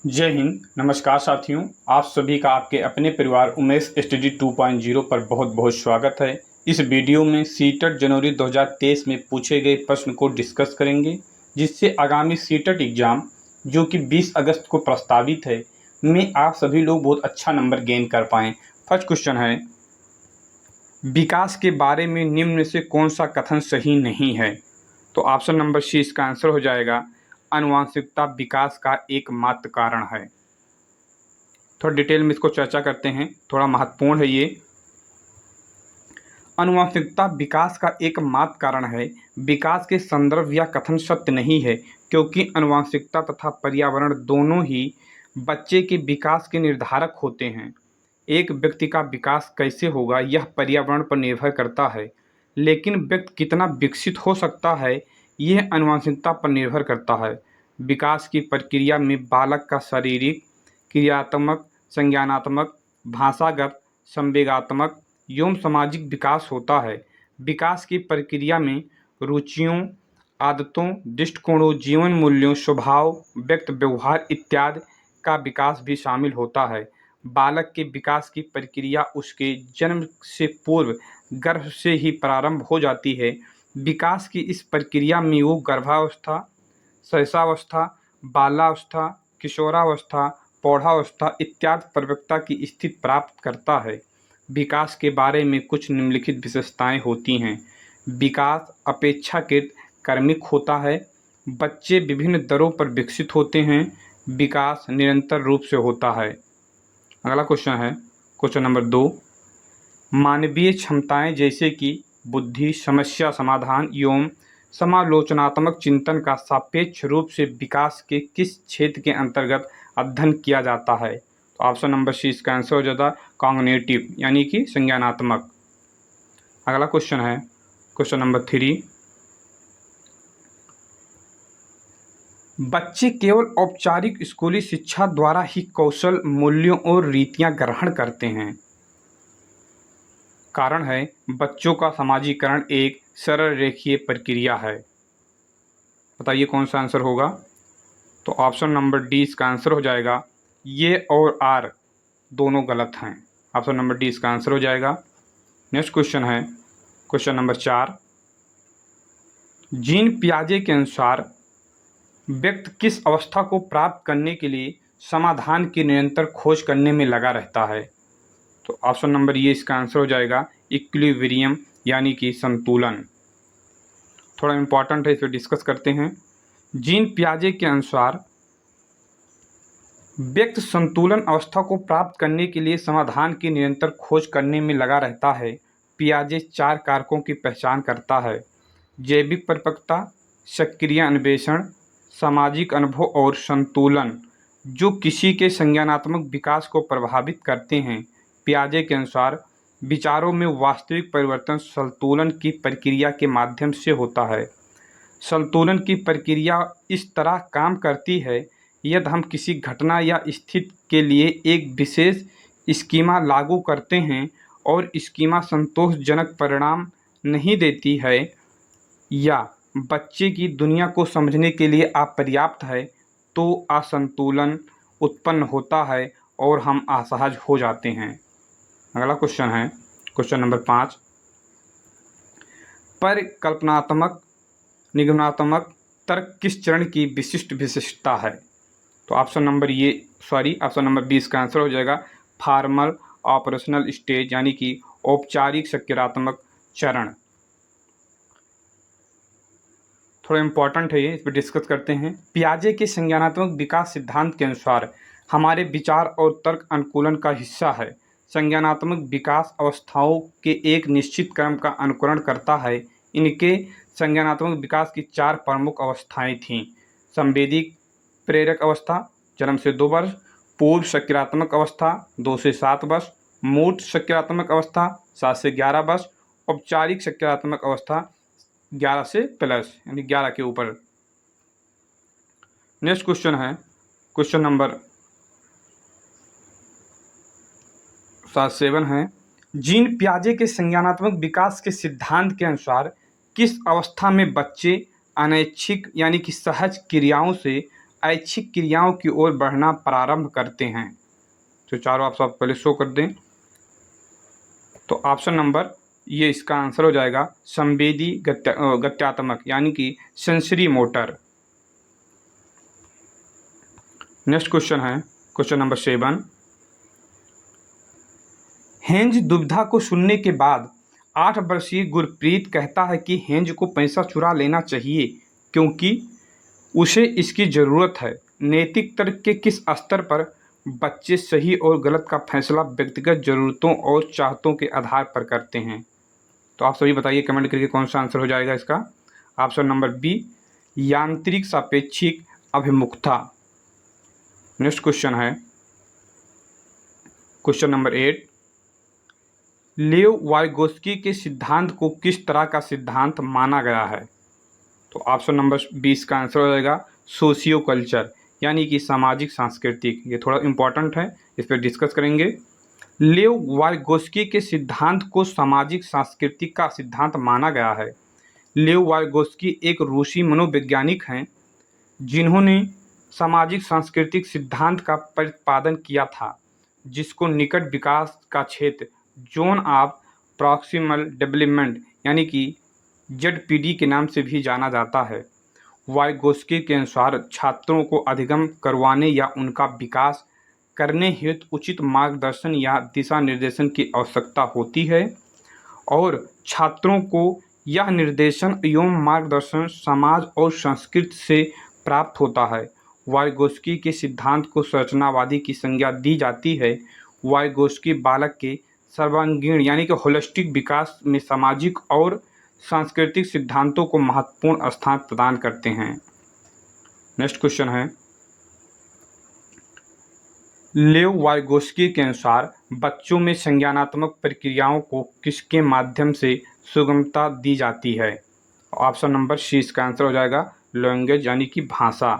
जय हिंद। नमस्कार साथियों, आप सभी का आपके अपने परिवार उमेश स्टडी 2.0 पर बहुत बहुत स्वागत है। इस वीडियो में सीटेट जनवरी 2023 में पूछे गए प्रश्न को डिस्कस करेंगे, जिससे आगामी सीटेट एग्ज़ाम जो कि 20 अगस्त को प्रस्तावित है में आप सभी लोग बहुत अच्छा नंबर गेन कर पाएँ। फर्स्ट क्वेश्चन है, विकास के बारे में निम्न में से कौन सा कथन सही नहीं है? तो ऑप्शन नंबर सी इसका आंसर हो जाएगा, आनुवंशिकता विकास का एकमात्र कारण है। थोड़ा डिटेल में इसको चर्चा करते हैं, थोड़ा महत्वपूर्ण है ये। आनुवंशिकता विकास का एकमात्र कारण है। विकास के संदर्भ या कथन सत्य नहीं है, क्योंकि आनुवंशिकता तथा पर्यावरण दोनों ही बच्चे के विकास के निर्धारक होते हैं। एक व्यक्ति का विकास कैसे होगा यह पर्यावरण पर निर्भर करता है, लेकिन व्यक्ति कितना विकसित हो सकता है यह आनुवंशिकता पर निर्भर करता है। विकास की प्रक्रिया में बालक का शारीरिक, क्रियात्मक, संज्ञानात्मक, भाषागत, संवेगात्मक एवं सामाजिक विकास होता है। विकास की प्रक्रिया में रुचियों, आदतों, दृष्टिकोणों, जीवन मूल्यों, स्वभाव, व्यक्त व्यवहार इत्यादि का विकास भी शामिल होता है। बालक के विकास की प्रक्रिया उसके जन्म से पूर्व गर्भ से ही प्रारंभ हो जाती है। विकास की इस प्रक्रिया में वो गर्भावस्था, शैशवावस्था, बाल्यावस्था, किशोरावस्था, प्रौढ़ावस्था इत्यादि परिपक्वता की स्थिति प्राप्त करता है। विकास के बारे में कुछ निम्नलिखित विशेषताएं होती हैं। विकास अपेक्षाकृत क्रमिक होता है। बच्चे विभिन्न दरों पर विकसित होते हैं। विकास निरंतर रूप से होता है। अगला क्वेश्चन है क्वेश्चन नंबर 2, मानवीय क्षमताएं जैसे कि बुद्धि, समस्या समाधान एवं समालोचनात्मक चिंतन का सापेक्ष रूप से विकास के किस क्षेत्र के अंतर्गत अध्ययन किया जाता है? तो ऑप्शन नंबर सी इसका आंसर हो जाता है कॉग्निटिव, यानी कि संज्ञानात्मक। अगला क्वेश्चन है क्वेश्चन नंबर 3, बच्चे केवल औपचारिक स्कूली शिक्षा द्वारा ही कौशल, मूल्यों और रीतियां ग्रहण करते हैं। कारण है, बच्चों का समाजीकरण एक सरल रेखीय प्रक्रिया है। बताइए कौन सा आंसर होगा? तो ऑप्शन नंबर डी इसका आंसर हो जाएगा। ये और आर दोनों गलत हैं। ऑप्शन नंबर डी इसका आंसर हो जाएगा। नेक्स्ट क्वेश्चन है क्वेश्चन नंबर 4, जीन पियाजे के अनुसार व्यक्ति किस अवस्था को प्राप्त करने के लिए समाधान की निरंतर खोज करने में लगा रहता है? तो ऑप्शन नंबर ये इसका आंसर हो जाएगा इक्विलिब्रियम, यानी कि संतुलन। थोड़ा इम्पॉर्टेंट है, इस पर डिस्कस करते हैं। जीन पियाजे के अनुसार व्यक्ति संतुलन अवस्था को प्राप्त करने के लिए समाधान की निरंतर खोज करने में लगा रहता है। पियाजे 4 कारकों की पहचान करता है: जैविक परिपक्वता, सक्रिय अन्वेषण, सामाजिक अनुभव और संतुलन, जो किसी के संज्ञानात्मक विकास को प्रभावित करते हैं। पियाजे के अनुसार विचारों में वास्तविक परिवर्तन संतुलन की प्रक्रिया के माध्यम से होता है। संतुलन की प्रक्रिया इस तरह काम करती है, यदि हम किसी घटना या स्थिति के लिए एक विशेष स्कीमा लागू करते हैं और स्कीमा संतोषजनक परिणाम नहीं देती है या बच्चे की दुनिया को समझने के लिए अपर्याप्त है, तो असंतुलन उत्पन्न होता है और हम असहज हो जाते हैं। अगला क्वेश्चन है क्वेश्चन नंबर 5, परिकल्पनात्मक निगमनात्मक तर्क किस चरण की विशिष्ट विशेषता है? तो ऑप्शन नंबर बी इसका आंसर हो जाएगा फॉर्मल ऑपरेशनल स्टेज, यानी कि औपचारिक सक्रियात्मक चरण। थोड़ा इम्पोर्टेंट है ये, इस पर डिस्कस करते हैं। पियाजे के संज्ञानात्मक विकास सिद्धांत के अनुसार हमारे विचार और तर्क अनुकूलन का हिस्सा है। संज्ञानात्मक विकास अवस्थाओं के एक निश्चित क्रम का अनुकरण करता है। इनके संज्ञानात्मक विकास की 4 प्रमुख अवस्थाएं थीं: संवेदी प्रेरक अवस्था जन्म से 2 वर्ष, पूर्व सक्रियात्मक अवस्था 2 से 7 वर्ष, मूर्त सक्रियात्मक अवस्था 7 से 11 वर्ष, औपचारिक सक्रियात्मक अवस्था 11 से प्लस, यानी 11 के ऊपर। नेक्स्ट क्वेश्चन है क्वेश्चन नंबर 7 है, जीन पियाजे के संज्ञानात्मक विकास के सिद्धांत के अनुसार किस अवस्था में बच्चे अनैच्छिक यानी कि सहज क्रियाओं से ऐच्छिक क्रियाओं की ओर बढ़ना प्रारंभ करते हैं। तो चारों आप सब पहले शो कर दें। तो ऑप्शन नंबर ये इसका आंसर हो जाएगा संवेदी गत्यात्मक यानी कि सेंसरी मोटर। नेक्स्ट क्वेश्चन है क्वेश्चन नंबर 7। हेंज दुविधा को सुनने के बाद 8 वर्षीय गुरप्रीत कहता है कि हेंज को पैसा चुरा लेना चाहिए क्योंकि उसे इसकी ज़रूरत है। नैतिक तर्क के किस स्तर पर बच्चे सही और गलत का फैसला व्यक्तिगत ज़रूरतों और चाहतों के आधार पर करते हैं? तो आप सभी बताइए कमेंट करके कौन सा आंसर हो जाएगा इसका। ऑप्शन नंबर बी यांत्रिक सापेक्षिक अभिमुखता। नेक्स्ट क्वेश्चन है क्वेश्चन नंबर 8। लेव वाइगोस्की के सिद्धांत को किस तरह का सिद्धांत माना गया है? तो ऑप्शन नंबर 20 का आंसर हो जाएगा सोशियो कल्चर यानी कि सामाजिक सांस्कृतिक। ये थोड़ा इम्पोर्टेंट है, इस पर डिस्कस करेंगे। लेव वाइगोस्की के सिद्धांत को सामाजिक सांस्कृतिक का सिद्धांत माना गया है। लेव वाइगोस्की एक रूसी मनोवैज्ञानिक हैं जिन्होंने सामाजिक सांस्कृतिक सिद्धांत का प्रतिपादन किया था, जिसको निकट विकास का क्षेत्र जोन ऑफ प्रॉक्सिमल डेवलपमेंट यानी कि ZPD के नाम से भी जाना जाता है। वाइगोस्की के अनुसार छात्रों को अधिगम करवाने या उनका विकास करने हेतु उचित मार्गदर्शन या दिशा निर्देशन की आवश्यकता होती है और छात्रों को यह निर्देशन एवं मार्गदर्शन समाज और संस्कृति से प्राप्त होता है। वाइगोस्की के सिद्धांत को संरचनावादी की संज्ञा दी जाती है। वाइगोस्की बालक के सर्वांगीण यानी कि होलिस्टिक विकास में सामाजिक और सांस्कृतिक सिद्धांतों को महत्वपूर्ण स्थान प्रदान करते हैं। नेक्स्ट क्वेश्चन है लेव वाइगोस्की के अनुसार बच्चों में संज्ञानात्मक प्रक्रियाओं को किसके माध्यम से सुगमता दी जाती है? ऑप्शन नंबर सी इसका आंसर हो जाएगा लैंग्वेज यानी कि भाषा।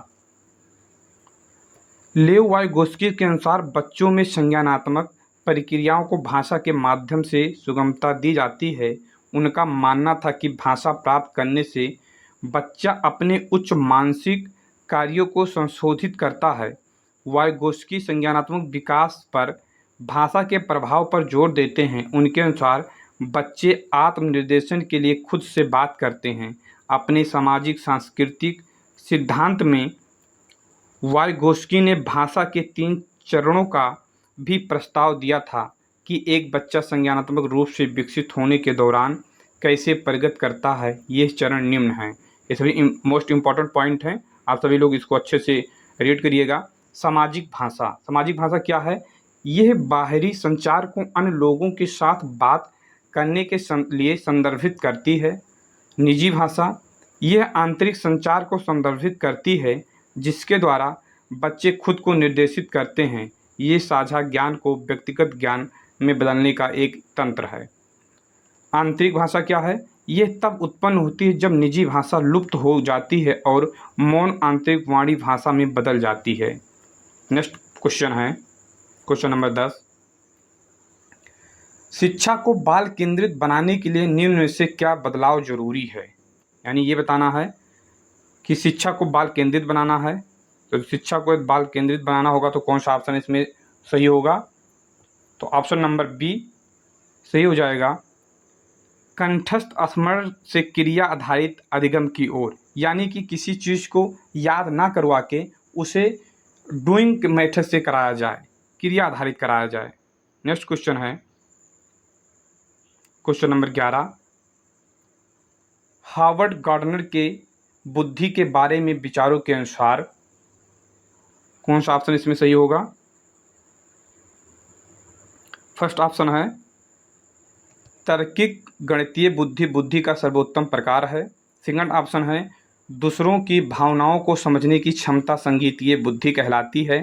लेव वाइगोस्की के अनुसार बच्चों में संज्ञानात्मक प्रक्रियाओं को भाषा के माध्यम से सुगमता दी जाती है। उनका मानना था कि भाषा प्राप्त करने से बच्चा अपने उच्च मानसिक कार्यों को संशोधित करता है। वाइगोस्की संज्ञानात्मक विकास पर भाषा के प्रभाव पर जोर देते हैं। उनके अनुसार बच्चे आत्मनिर्देशन के लिए खुद से बात करते हैं। अपने सामाजिक सांस्कृतिक सिद्धांत में वाइगोस्की ने भाषा के 3 चरणों का भी प्रस्ताव दिया था कि एक बच्चा संज्ञानात्मक रूप से विकसित होने के दौरान कैसे प्रगति करता है। ये चरण निम्न हैं। ये सभी मोस्ट इम्पॉर्टेंट पॉइंट हैं, आप सभी लोग इसको अच्छे से रीड करिएगा। सामाजिक भाषा, सामाजिक भाषा क्या है? यह बाहरी संचार को अन्य लोगों के साथ बात करने के लिए संदर्भित करती है। निजी भाषा, यह आंतरिक संचार को संदर्भित करती है जिसके द्वारा बच्चे खुद को निर्देशित करते हैं। ये साझा ज्ञान को व्यक्तिगत ज्ञान में बदलने का एक तंत्र है। आंतरिक भाषा क्या है? यह तब उत्पन्न होती है जब निजी भाषा लुप्त हो जाती है और मौन आंतरिक वाणी भाषा में बदल जाती है। नेक्स्ट क्वेश्चन है क्वेश्चन नंबर 10। शिक्षा को बाल केंद्रित बनाने के लिए निम्न में से क्या बदलाव जरूरी है? यानी ये बताना है कि शिक्षा को बाल केंद्रित बनाना है, तो शिक्षा को बाल केंद्रित बनाना होगा तो कौन सा ऑप्शन इसमें सही होगा? तो ऑप्शन नंबर बी सही हो जाएगा कंठस्थ स्मरण से क्रिया आधारित अधिगम की ओर, यानी कि किसी चीज़ को याद ना करवा के उसे डूइंग मेथड से कराया जाए, क्रिया आधारित कराया जाए। नेक्स्ट क्वेश्चन है क्वेश्चन नंबर 11। हार्वर्ड गार्डनर के बुद्धि के बारे में विचारों के अनुसार कौन सा ऑप्शन इसमें सही होगा? फर्स्ट ऑप्शन है तार्किक गणितीय बुद्धि बुद्धि का सर्वोत्तम प्रकार है। सेकंड ऑप्शन है दूसरों की भावनाओं को समझने की क्षमता संगीतीय बुद्धि कहलाती है।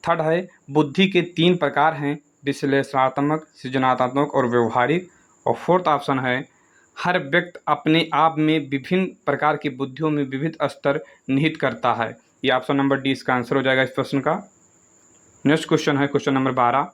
थर्ड है बुद्धि के 3 प्रकार हैं, विश्लेषणात्मक, सृजनात्मक और व्यवहारिक। और फोर्थ ऑप्शन है हर व्यक्ति अपने आप में विभिन्न प्रकार की बुद्धियों में विविध स्तर निहित करता है। ये ऑप्शन नंबर डी इसका आंसर हो जाएगा इस प्रश्न का। नेक्स्ट क्वेश्चन है क्वेश्चन नंबर 12।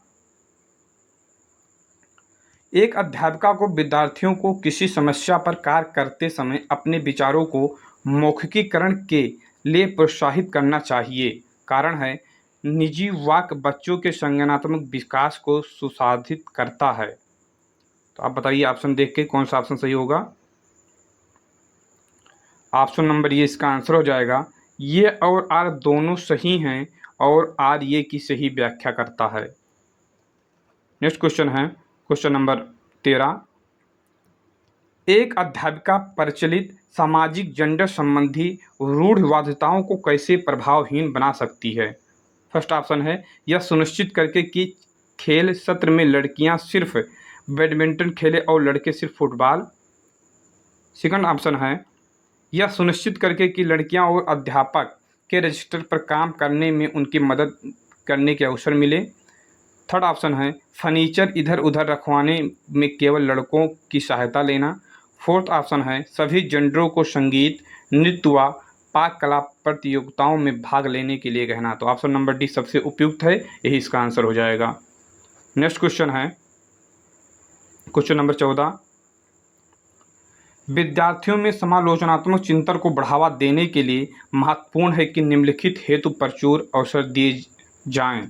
एक अध्यापिका को विद्यार्थियों को किसी समस्या पर कार्य करते समय अपने विचारों को मौखिकीकरण के लिए प्रोत्साहित करना चाहिए। कारण है, निजी वाक्य बच्चों के संज्ञानात्मक विकास को सुसाधित करता है। तो आप बताइए ऑप्शन देख के कौन सा ऑप्शन सही होगा। ऑप्शन नंबर ये इसका आंसर हो जाएगा। ये और आर दोनों सही हैं और आर ये की सही व्याख्या करता है। नेक्स्ट क्वेश्चन है क्वेश्चन नंबर 13। एक अध्यापिका प्रचलित सामाजिक जेंडर संबंधी रूढ़िवादिताओं को कैसे प्रभावहीन बना सकती है। फर्स्ट ऑप्शन है, यह सुनिश्चित करके कि खेल सत्र में लड़कियां सिर्फ बैडमिंटन खेले और लड़के सिर्फ फुटबॉल। सेकंड ऑप्शन है, यह सुनिश्चित करके कि लड़कियां और अध्यापक के रजिस्टर पर काम करने में उनकी मदद करने के अवसर मिले। थर्ड ऑप्शन है, फर्नीचर इधर उधर रखवाने में केवल लड़कों की सहायता लेना। फोर्थ ऑप्शन है, सभी जेंडरों को संगीत, नृत्य व पाक कला प्रतियोगिताओं में भाग लेने के लिए कहना। तो ऑप्शन नंबर डी सबसे उपयुक्त है, यही इसका आंसर हो जाएगा। नेक्स्ट क्वेश्चन है क्वेश्चन नंबर 14। विद्यार्थियों में समालोचनात्मक चिंतन को बढ़ावा देने के लिए महत्वपूर्ण है कि निम्नलिखित हेतु प्रचुर अवसर दिए जाएं।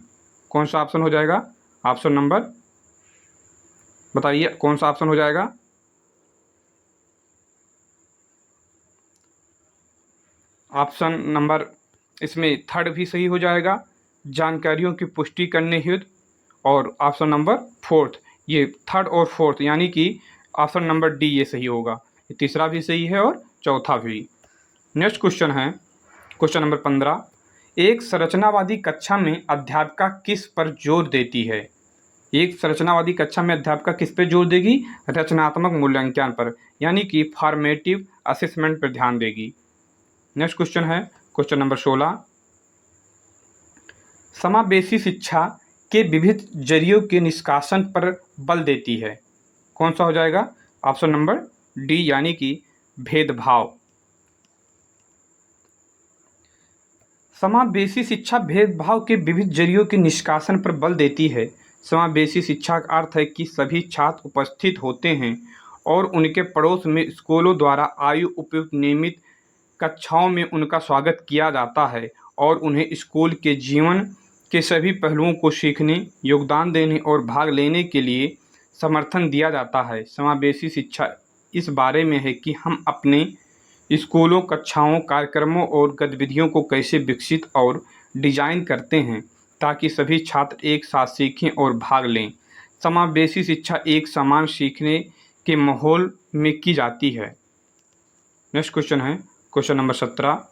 कौन सा ऑप्शन हो जाएगा। ऑप्शन नंबर बताइए कौन सा ऑप्शन हो जाएगा। ऑप्शन नंबर इसमें थर्ड भी सही हो जाएगा, जानकारियों की पुष्टि करने हेतु। और ऑप्शन नंबर फोर्थ, ये थर्ड और फोर्थ यानी कि ऑप्शन नंबर डी ये सही होगा। तीसरा भी सही है और चौथा भी। नेक्स्ट क्वेश्चन है क्वेश्चन नंबर 15। एक संरचनावादी कक्षा में अध्यापिका किस पर जोर देती है। एक संरचनावादी कक्षा में अध्यापिका किस पर जोर देगी, रचनात्मक मूल्यांकन पर, यानी कि फॉर्मेटिव असेसमेंट पर ध्यान देगी। नेक्स्ट क्वेश्चन है क्वेश्चन नंबर 16। समावेशी शिक्षा के विविध जरियों के निष्कासन पर बल देती है। कौन सा हो जाएगा। ऑप्शन नंबर डी यानी कि भेदभाव। समावेशी शिक्षा भेदभाव के विविध जरियों के निष्कासन पर बल देती है। समावेशी शिक्षा का अर्थ है कि सभी छात्र उपस्थित होते हैं और उनके पड़ोस में स्कूलों द्वारा आयु उपयुक्त नियमित कक्षाओं में उनका स्वागत किया जाता है और उन्हें स्कूल के जीवन के सभी पहलुओं को सीखने, योगदान देने और भाग लेने के लिए समर्थन दिया जाता है। समावेशी शिक्षा इस बारे में है कि हम अपने स्कूलों, कक्षाओं, कार्यक्रमों और गतिविधियों को कैसे विकसित और डिजाइन करते हैं ताकि सभी छात्र एक साथ सीखें और भाग लें। समावेशी शिक्षा एक समान सीखने के माहौल में की जाती है। नेक्स्ट क्वेश्चन है क्वेश्चन नंबर 17।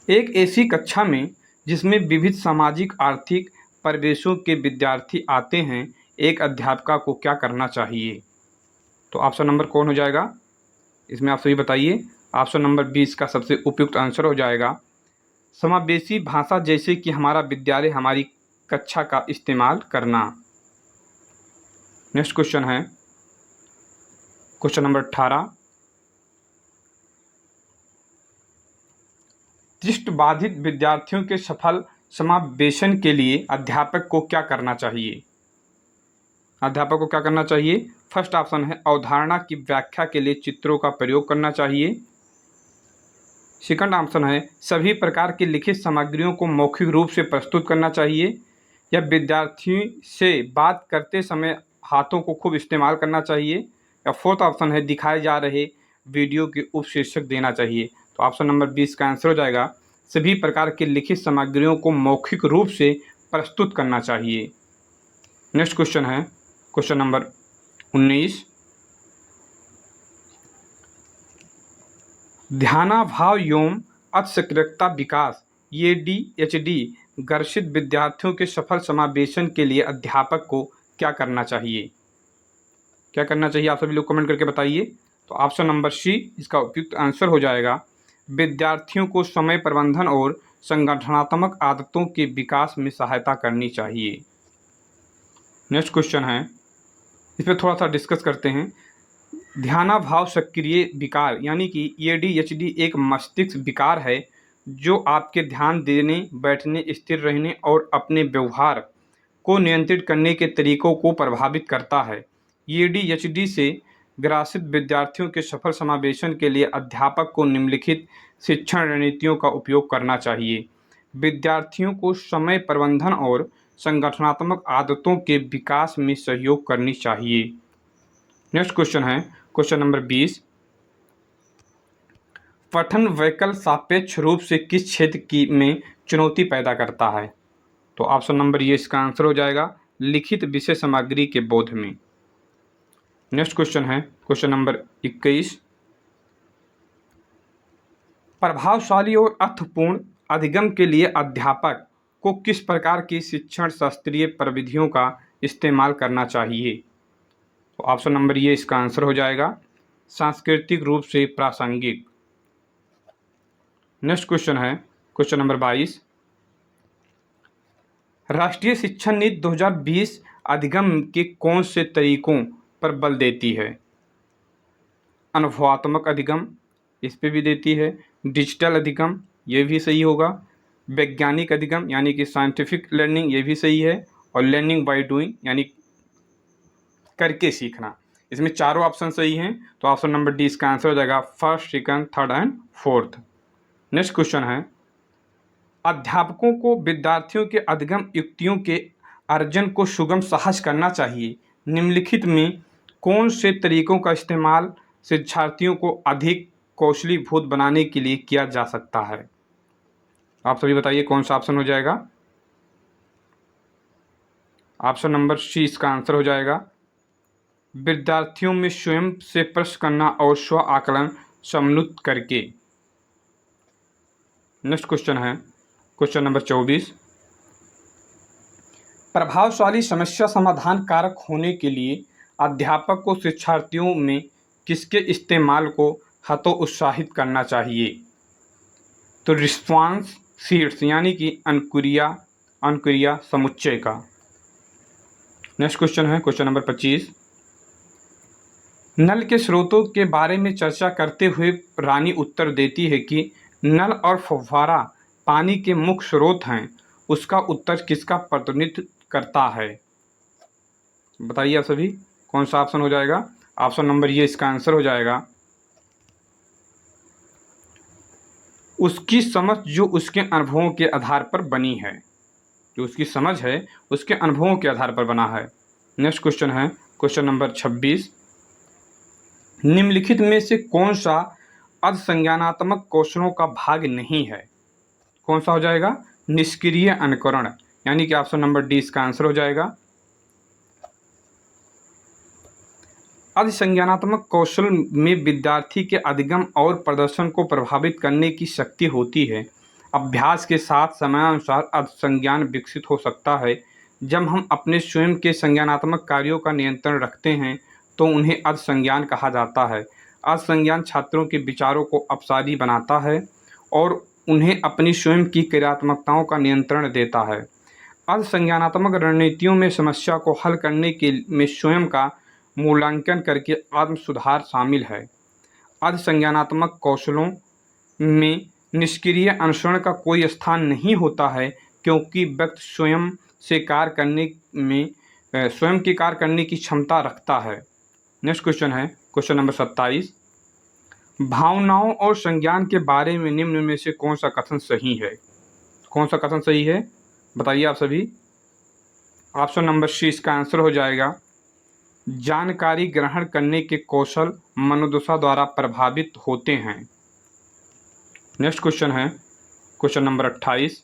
एक ऐसी कक्षा में जिसमें विविध सामाजिक आर्थिक परिवेशों के विद्यार्थी आते हैं, एक अध्यापिका को क्या करना चाहिए। तो ऑप्शन नंबर कौन हो जाएगा, इसमें आप सभी बताइए। ऑप्शन नंबर 20 का सबसे उपयुक्त आंसर हो जाएगा, समावेशी भाषा जैसे कि हमारा विद्यालय, हमारी कक्षा का इस्तेमाल करना। नेक्स्ट क्वेश्चन है क्वेश्चन नंबर 18। दृष्टिबाधित विद्यार्थियों के सफल समावेशन के लिए अध्यापक को क्या करना चाहिए। अध्यापक को क्या करना चाहिए। फर्स्ट ऑप्शन है, अवधारणा की व्याख्या के लिए चित्रों का प्रयोग करना चाहिए। सेकंड ऑप्शन है, सभी प्रकार की लिखित सामग्रियों को मौखिक रूप से प्रस्तुत करना चाहिए। या विद्यार्थियों से बात करते समय हाथों को खूब इस्तेमाल करना चाहिए। या फोर्थ ऑप्शन है, दिखाए जा रहे वीडियो के उपशीर्षक देना चाहिए। तो ऑप्शन नंबर 20 का आंसर हो जाएगा, सभी प्रकार की लिखित सामग्रियों को मौखिक रूप से प्रस्तुत करना चाहिए। नेक्स्ट क्वेश्चन है क्वेश्चन नंबर 19। ध्यानाभाव एवं अतिसक्रियता विकास ADHD ग्रसित विद्यार्थियों के सफल समावेशन के लिए अध्यापक को क्या करना चाहिए। क्या करना चाहिए आप सभी लोग कमेंट करके बताइए। तो ऑप्शन नंबर सी इसका उपयुक्त आंसर हो जाएगा, विद्यार्थियों को समय प्रबंधन और संगठनात्मक आदतों के विकास में सहायता करनी चाहिए। नेक्स्ट क्वेश्चन है, इस पर थोड़ा सा डिस्कस करते हैं। ध्यानाभाव सक्रिय विकार यानी कि ADHD एक मस्तिष्क विकार है जो आपके ध्यान देने, बैठने, स्थिर रहने और अपने व्यवहार को नियंत्रित करने के तरीकों को प्रभावित करता है। ADHD से ग्रासित विद्यार्थियों के सफल समावेशन के लिए अध्यापक को निम्नलिखित शिक्षण रणनीतियों का उपयोग करना चाहिए। विद्यार्थियों को समय प्रबंधन और संगठनात्मक आदतों के विकास में सहयोग करनी चाहिए। नेक्स्ट क्वेश्चन है क्वेश्चन नंबर 20। पठन वैकल्प सापेक्ष रूप से किस क्षेत्र में चुनौती पैदा करता है? तो ऑप्शन नंबर ये इसका आंसर हो जाएगा, लिखित विषय सामग्री के बोध में। नेक्स्ट क्वेश्चन है क्वेश्चन नंबर 21। प्रभावशाली और अर्थपूर्ण अधिगम के लिए अध्यापक को किस प्रकार की शिक्षण शास्त्रीय प्रविधियों का इस्तेमाल करना चाहिए? तो ऑप्शन नंबर ये इसका आंसर हो जाएगा, सांस्कृतिक रूप से प्रासंगिक। नेक्स्ट क्वेश्चन है क्वेश्चन नंबर 22। राष्ट्रीय शिक्षा नीति 2020 अधिगम के कौन से तरीकों पर बल देती है? अनुभवात्मक अधिगम, इस पे भी देती है। डिजिटल अधिगम, ये भी सही होगा। वैज्ञानिक अधिगम यानी कि साइंटिफिक लर्निंग, ये भी सही है। और लर्निंग बाय डूइंग यानी करके सीखना। इसमें चारों ऑप्शन सही हैं, तो ऑप्शन नंबर डी इसका आंसर हो जाएगा, first, second, third and fourth. Next question है, अध्यापकों को विद्यार्थियों के अधिगम युक्तियों के अर्जन को सुगम सहज करना चाहिए। निम्नलिखित में कौन से तरीकों का इस्तेमाल शिक्षार्थियों को अधिक कौशलीभूत बनाने के लिए किया जा सकता है? आप सभी बताइए कौन सा ऑप्शन हो जाएगा। ऑप्शन नंबर सी इसका आंसर हो जाएगा, विद्यार्थियों में स्वयं से प्रश्न करना और स्व आकलन सम्मिलित करके। नेक्स्ट क्वेश्चन है क्वेश्चन नंबर 24। प्रभावशाली समस्या समाधान कारक होने के लिए अध्यापक को शिक्षार्थियों में किसके इस्तेमाल को हतोत्साहित करना चाहिए? तो रिस्पॉन्स शीट्स यानी कि अनुक्रिया समुच्चय का। नेक्स्ट क्वेश्चन है क्वेश्चन नंबर 25। नल के स्रोतों के बारे में चर्चा करते हुए रानी उत्तर देती है कि नल और फव्वारा पानी के मुख्य स्रोत हैं। उसका उत्तर किसका प्रतिनिधित्व करता है? बताइए आप सभी कौन सा ऑप्शन हो जाएगा। ऑप्शन नंबर ये इसका आंसर हो जाएगा, उसकी समझ जो उसके अनुभवों के आधार पर बनी है। जो उसकी समझ है उसके अनुभवों के आधार पर बना है। नेक्स्ट क्वेश्चन है क्वेश्चन नंबर 26। निम्नलिखित में से कौन सा अर्धसंज्ञानात्मक कौशलों का भाग नहीं है? कौन सा हो जाएगा? निष्क्रिय अनुकरण यानी कि ऑप्शन नंबर डी इसका आंसर हो जाएगा। अर्धसंज्ञानात्मक कौशल में विद्यार्थी के अधिगम और प्रदर्शन को प्रभावित करने की शक्ति होती है। अभ्यास के साथ समयानुसार अर्धसंज्ञान विकसित हो सकता है। जब हम अपने स्वयं के संज्ञानात्मक कार्यों का नियंत्रण रखते हैं तो उन्हें अर्धसंज्ञान कहा जाता है। अर्धसंज्ञान छात्रों के विचारों को अपसारी बनाता है और उन्हें अपनी स्वयं की क्रियात्मकताओं का नियंत्रण देता है। अर्धसंज्ञानात्मक रणनीतियों में समस्या को हल करने के में स्वयं का मूल्यांकन करके आत्म सुधार शामिल है। अर्धसंज्ञानात्मक कौशलों में निष्क्रिय अनुसरण का कोई स्थान नहीं होता है, क्योंकि व्यक्ति स्वयं की कार्य करने की क्षमता रखता है। नेक्स्ट क्वेश्चन है क्वेश्चन नंबर 27। भावनाओं और संज्ञान के बारे में निम्न में से कौन सा कथन सही है? कौन सा कथन सही है बताइए आप सभी। ऑप्शन नंबर सी इसका आंसर हो जाएगा, जानकारी ग्रहण करने के कौशल मनोदशा द्वारा प्रभावित होते हैं। नेक्स्ट क्वेश्चन है क्वेश्चन नंबर 28।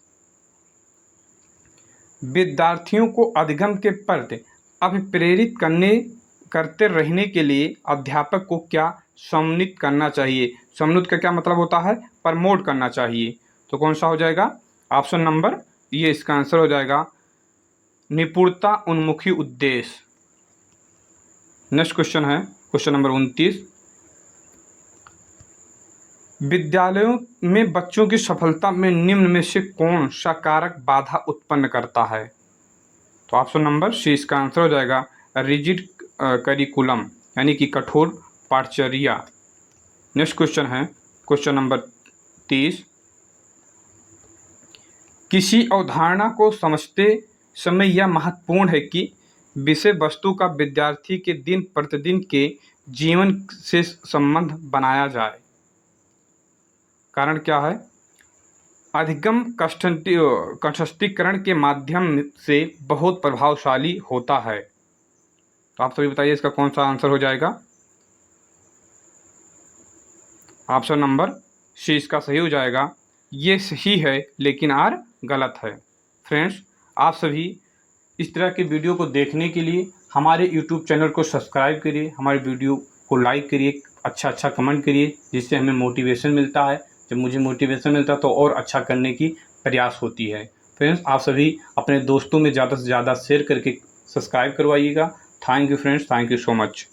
विद्यार्थियों को अधिगम के प्रति अभिप्रेरित करते रहने के लिए अध्यापक को क्या सम्मिलित करना चाहिए? सम्मिलित का क्या मतलब होता है? प्रमोट करना चाहिए। तो कौन सा हो जाएगा? ऑप्शन नंबर ये इसका आंसर हो जाएगा, निपुणता उन्मुखी उद्देश्य। नेक्स्ट क्वेश्चन है क्वेश्चन नंबर 29। विद्यालयों में बच्चों की सफलता में निम्न में से कौन सा कारक बाधा उत्पन्न करता है? तो ऑप्शन नंबर सी इसका आंसर हो जाएगा, रिजिड करिकुलम यानी कि कठोर पाठचर्या। नेक्स्ट क्वेश्चन है क्वेश्चन नंबर 30। किसी अवधारणा को समझते समय यह महत्वपूर्ण है कि विषय वस्तु का विद्यार्थी के दिन प्रतिदिन के जीवन से संबंध बनाया जाए। कारण क्या है? अधिगम कंठस्थीकरण के माध्यम से बहुत प्रभावशाली होता है। तो आप सभी बताइए इसका कौन सा आंसर हो जाएगा? ऑप्शन नंबर सी इसका सही हो जाएगा। ये सही है लेकिन आर गलत है। फ्रेंड्स, आप सभी इस तरह के वीडियो को देखने के लिए हमारे यूट्यूब चैनल को सब्सक्राइब करिए, हमारे वीडियो को लाइक करिए, अच्छा कमेंट करिए, जिससे हमें मोटिवेशन मिलता है। जब मुझे मोटिवेशन मिलता है तो और अच्छा करने की प्रयास होती है। फ्रेंड्स, आप सभी अपने दोस्तों में ज़्यादा से ज़्यादा शेयर करके सब्सक्राइब करवाइएगा। Thank you friends, thank you so much.